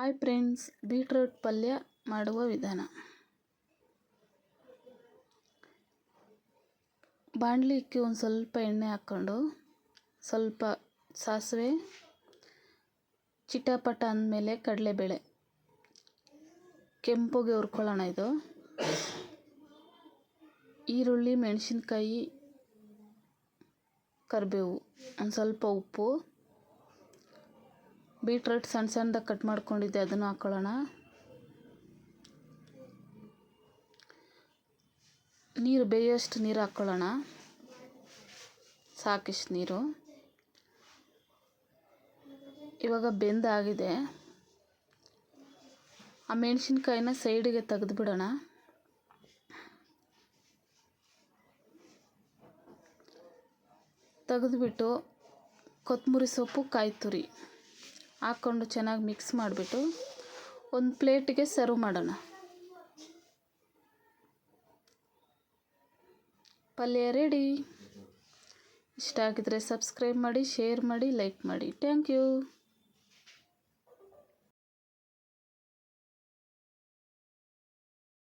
Hi friends, beetroot ಪಲ್ಯ ಮಾಡುವ ವಿಧಾನ. ಬಾಣಲಿ ಇಕ್ಕಿ ಒಂದು ಸ್ವಲ್ಪ ಎಣ್ಣೆ ಹಾಕ್ಕೊಂಡು ಸ್ವಲ್ಪ ಸಾಸಿವೆ, ಚಿಟಪಟ ಅಂದಮೇಲೆ ಕಡಲೆಬೇಳೆ ಕೆಂಪುಗೆ ಹುರ್ಕೊಳ್ಳೋಣ. ಇದು ಈರುಳ್ಳಿ, ಮೆಣಸಿನ್ಕಾಯಿ, ಕರಿಬೇವು, ಒಂದು ಸ್ವಲ್ಪ ಉಪ್ಪು, ಬೀಟ್ರೂಟ್ ಸಣ್ಣ ಸಣ್ಣದಾಗಿ ಕಟ್ ಮಾಡ್ಕೊಂಡಿದ್ದೆ ಅದನ್ನು ಹಾಕ್ಕೊಳ್ಳೋಣ. ನೀರು ಬೇಯೋಷ್ಟು ನೀರು ಹಾಕ್ಕೊಳ್ಳೋಣ, ಸಾಕಿಷ್ಟು ನೀರು. ಇವಾಗ ಬೆಂದಾಗಿದೆ. ಆ ಮೆಣಸಿನ್ಕಾಯಿನ ಸೈಡಿಗೆ ತೆಗೆದುಬಿಡೋಣ. ತೆಗೆದುಬಿಟ್ಟು ಕೊತ್ತಂಬರಿ ಸೊಪ್ಪು, ಕಾಯಿ ತುರಿ ಹಾಕ್ಕೊಂಡು ಚೆನ್ನಾಗಿ ಮಿಕ್ಸ್ ಮಾಡಿಬಿಟ್ಟು ಒಂದು ಪ್ಲೇಟಿಗೆ ಸರ್ವ್ ಮಾಡೋಣ. ಪಲ್ಯ ರೆಡಿ. ಇಷ್ಟ ಆಗಿದ್ರೆ ಸಬ್ಸ್ಕ್ರೈಬ್ ಮಾಡಿ, ಶೇರ್ ಮಾಡಿ, ಲೈಕ್ ಮಾಡಿ. Thank you.